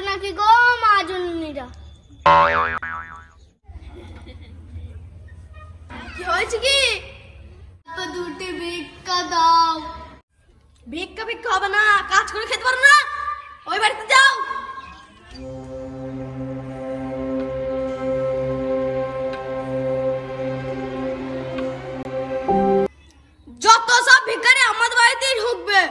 নাকি গো মাজনীরা? কি হয়েছে কি? তো দুটি ভিক্ষা দাও। ভিক্ষা ভিক্ষা হবে না, কাজ করে খেতে পারো না? ওই বাড়িতে যাও। যত সব ভিখারি আমাদের বাড়িতেই ঢুকবে।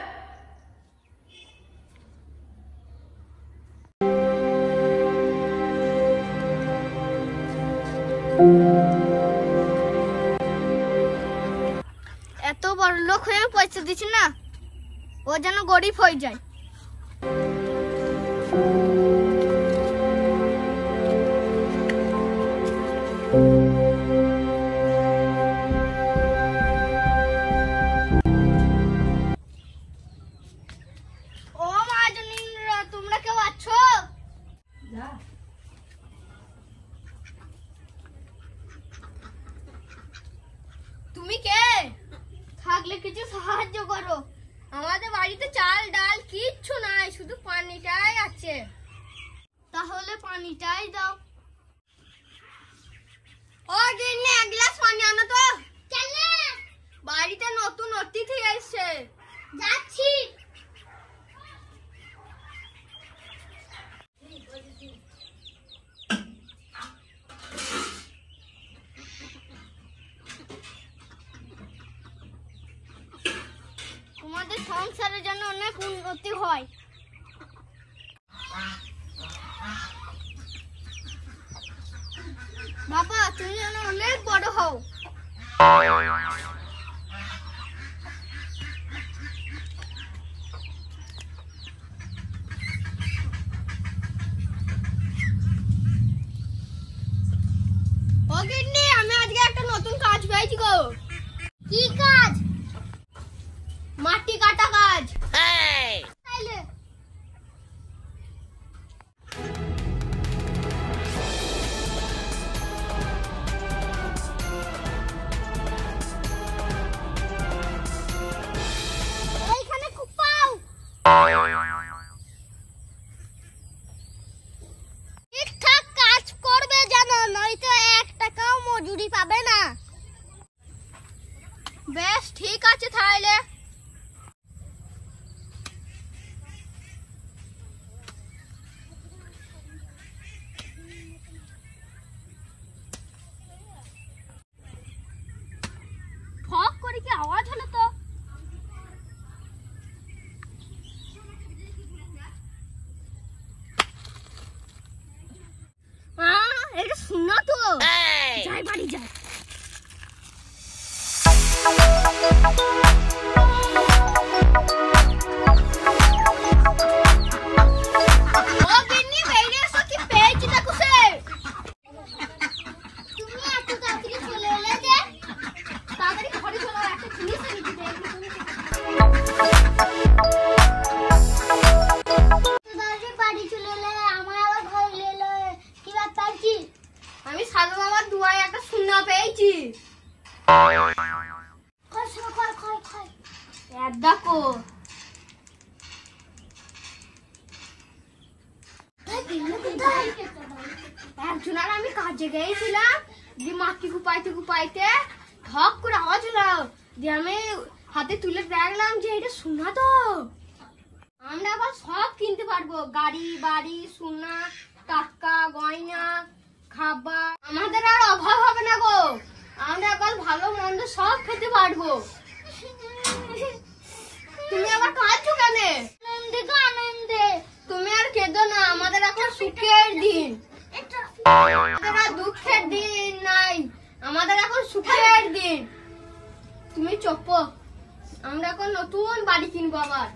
এত বড় লোক হয়ে পয়সা দিচ্ছি না, ও যেন গরিব হয়ে যায়। ও মাজনীরা, তোমরা কেউ আছো? তুমি কে? থাকলে কিছু সাহায্য করো। আমাদের বাড়িতে চাল ডাল কিচ্ছু নাই, শুধু পানিটাই আছে। তাহলে পানিটাই দাও। ও গিন্নি, এক গ্লাস পানি আনো তো। কেন? বাড়িতে নতুন অতিথি এসেছে। যাচ্ছি। তোমাদের সংসারের জন্য অনেক উন্নতি হয়। বাবা, তুমি যেন অনেক বড় হও। ও গিন্নি, আমি আজকে একটা নতুন কাজ পেয়েছি গো। কি কাজ? মাটি কাটা কাজ। তাইলে এইখানে কুপাও। ঠিকঠাক কাজ করবে জানো, নয়তো 1 টাকাও মজুরি পাবে না। বেশ, ঠিক আছে তাহলে। ফক করে কি আওয়াজ হলো তো? এটা শোনা তো। যাই বাড়ি যাই। আমি সাধু মামার দুয়ায় একটা সুন্না পেয়েছি। দেখো, একজন আর আমি কাজে গিয়েছিলাম, যে মাটি কুপাইতে কুপাইতে ঠক করে আওয়াজ হলো, দিয়ে আমি হাতে তুলে দেখলাম যে এটা সোনা। তো আমরা আবার সব কিনতে পারবো, গাড়ি বাড়ি, সোনা, টাকা, গয়না, খাবার। আমাদের আর অভাব হবে না গো। আমরা আবার ভালো মন্দ সব খেতে পারবো। তুমি আবার কাঁদছো কেন? আনন্দে। তুমি আর কেঁদো না, আমাদের এখন সুখের দিন। আমাদের আর দুঃখের দিন নাই, আমাদের এখন সুখের দিন। তুমি চুপ, আমরা এখন নতুন বাড়ি কিনবো আবার।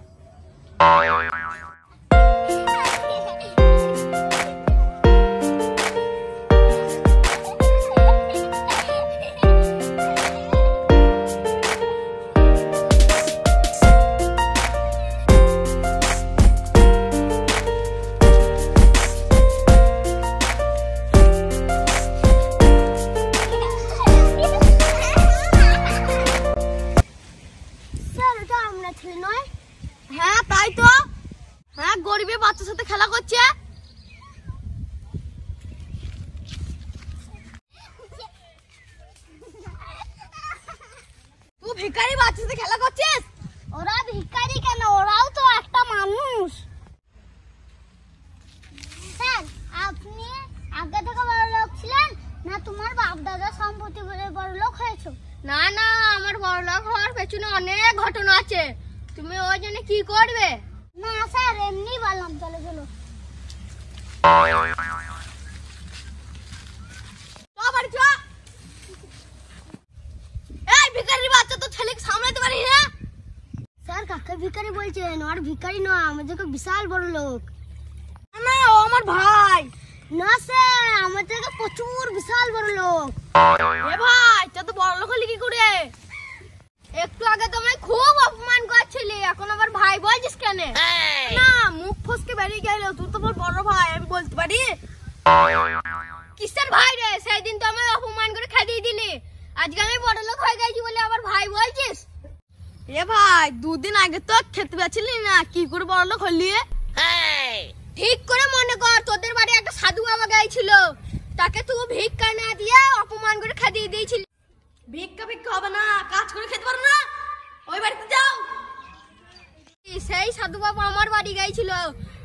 মেয়ে বাচ্চার সাথে খেলা করছে? তুই ভিখারি বাচ্চার সাথে খেলা করছিস? ওরা ভিখারি কেন, ওরাও তো একটা মানুষ। স্যার, আপনি আগে থেকে বড় লোক ছিলেন না তোমার বাপ দাদা সম্পত্তি বলে বড় লোক হয়েছো? না না, আমার বড়লোক হওয়ার পেছনে অনেক ঘটনা আছে। তুমি ওই জন্য কি করবে? না স্যার, এমনি বললাম। চলো চলো। এই ভিখারি বাচ্চা তো ছেলেকে সামলাতে পারি না। স্যার, কাকে ভিখারি বলছেন? আর ভিখারি নয়, আমাদেরকে বিশাল বড় লোক। না, ও আমার ভাই। না স্যার, আমাদেরকে প্রচুর বিশাল বড় লোক। এ ভাই, তা তো বড় লোক হলি কি করে? একটু আগে তোমায় খুব অপমান করছিলি, এখন আবার ভাই বলছিস কেন? না, মুখ ফসকে বেরিয়ে গেল। তুই তো বড় ভাই, আমি বলতে পারি। কিসের ভাই রে? সেই দিন তো আমায় অপমান করে খেদিয়ে দিলি, আজকে আমি বড় লোক হয়ে গেছি বলে আবার ভাই বলছিস? এ ভাই, দুদিন আগে তো খেতে পাচ্ছিলি না, কি করে বড় লোক হলি? ঠিক করে মনে কর, তোদের বাড়ি একটা সাধু বাবা গেছিল, তাকে তুই ভিক্ষা না দিয়ে অপমান করে খেদিয়ে দিয়েছিলি। ভিক্ষা ভিক্ষা হবে না, কাজ করে খেতে পারো না, ওই বাড়িতে যাও। সেই সাধু বাবা আমার বাড়ি গেছিল,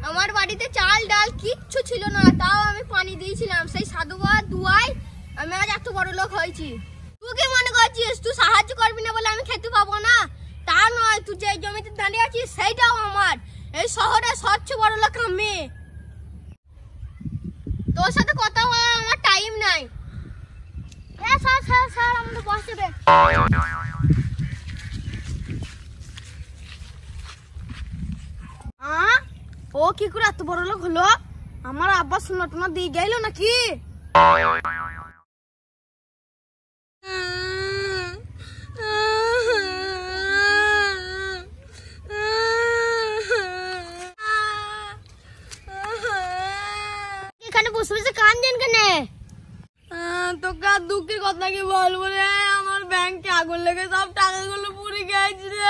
আমার বাড়িতে চাল ডাল কিচ্ছু ছিল না, তাও আমি পানি দিয়েছিলাম। সেই সাধু বাবার দুয়ায় আমি আজ এত বড় লোক হয়েছি। তুই কি মনে করছিস তুই সাহায্য করবি না বলে আমি খেতে পাবো না? তা নয়, তুই যে জমিতে দাঁড়িয়ে আছিস সেইটাও আমার। এই শহরে সবচেয়ে বড় লোক আমি। তোর সাথে কথা বলার আমার টাইম নাই। স্যার স্যার স্যার, আমাদের বসবে। ও কি করে এত বড় লোক হলো? আমার আব্বা সোনা টোনা দিয়ে গেল নাকি? এখানে বসে বসে কাঁদছেন কেন? তোকে আর দুঃখের কথা কি বলবো রে, আমার ব্যাংকে আগুন লেগে সব টাকাগুলো পুড়ে গেছে রে।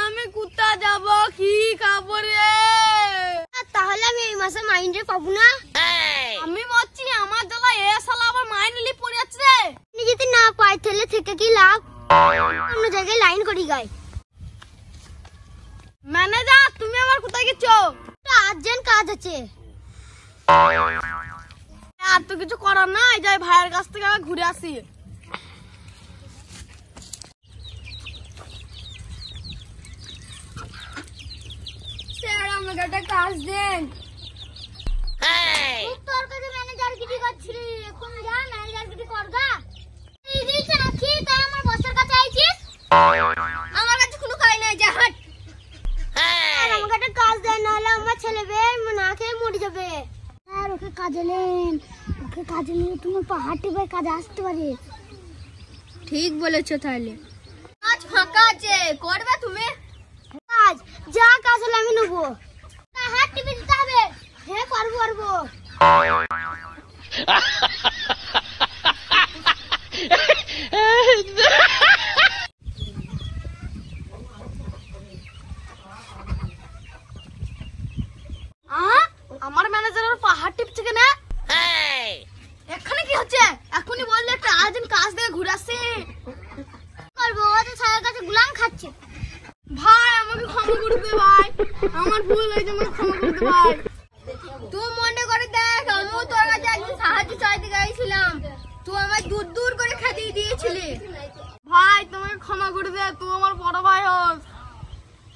আমি কোথায় যাব, কি খাবো রে? তাহলে আমি এই মাসে মাইনে পাবো না? আমি মরছি, আমার জ্বালা এ শালা আবার মাইনে নিয়ে পড়ে যাচ্ছে রে। আপনি যদি না পাই তাহলে থেকে কি লাভ? অন্য জায়গায় লাইন করি গায়। ম্যানেজার, তুমি আবার কোথায় গেছো? আর্জেন্ট কাজ আছে। আর তো কিছু করার নাই, যাই ভাইয়ের কাছ থেকে আমি ঘুরে আসি। স্যার, আমাকে একটা কাজ দেন। তোর কাছে ম্যানেজার গিরি করছিলি, এখন যা ম্যানেজার গিরি করগা। এই দিকে রাখি, তাই আমার বসের কাছে আইছিস? আমার কাছে কোনো কাজ নাই, যা হাট। আমাকে একটা কাজ দেন, নাহলে আমার ছেলে মেয়ে না খেয়ে মরে যাবে। স্যার, ওকে কাজে নেন, ওকে কাজে নিয়ে তুমি পাহাড় টিপে কাজে আসতে পারে। ঠিক বলেছো। তাহলে আজ ফাঁকা আছে, করবে তুমি? কাজ যা কাজ হলে আমি নেবো। পাহাড় টিপে দিতে হবে। হ্যাঁ, পারবো পারবো। আমার ম্যানেজার পাহাড় টিপছে কেন? এখানে কি হচ্ছে? এখনই বললে একটা আর্জেন্ট কাজ দিয়ে ঘুরে আসছি। করবো, ও তো স্যারের কাছে গুলাম খাচ্ছে। ভাই, আমাকে ক্ষমা করে দে ভাই, আমার ভুল হয়েছে, আমাকে ক্ষমা করে দে ভাই। তুই মনে করে দেখ, আমিও তোর কাছে একদিন সাহায্য চাইতে গেছিলাম, তুই আমায় দূর দূর করে খেদিয়ে দিয়েছিলি। ভাই, তোমাকে ক্ষমা করে দে, তুই আমার বড় ভাই হোস।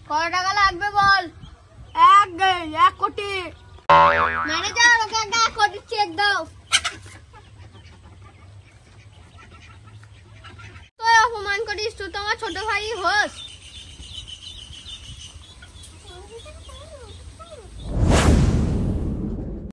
কত টাকা লাগবে বল? 1 কোটি। ম্যানেজার, ওকে 1 কোটি চেক দাও। তুই অপমান করিস, তুই তো আমার ছোট ভাই হোস।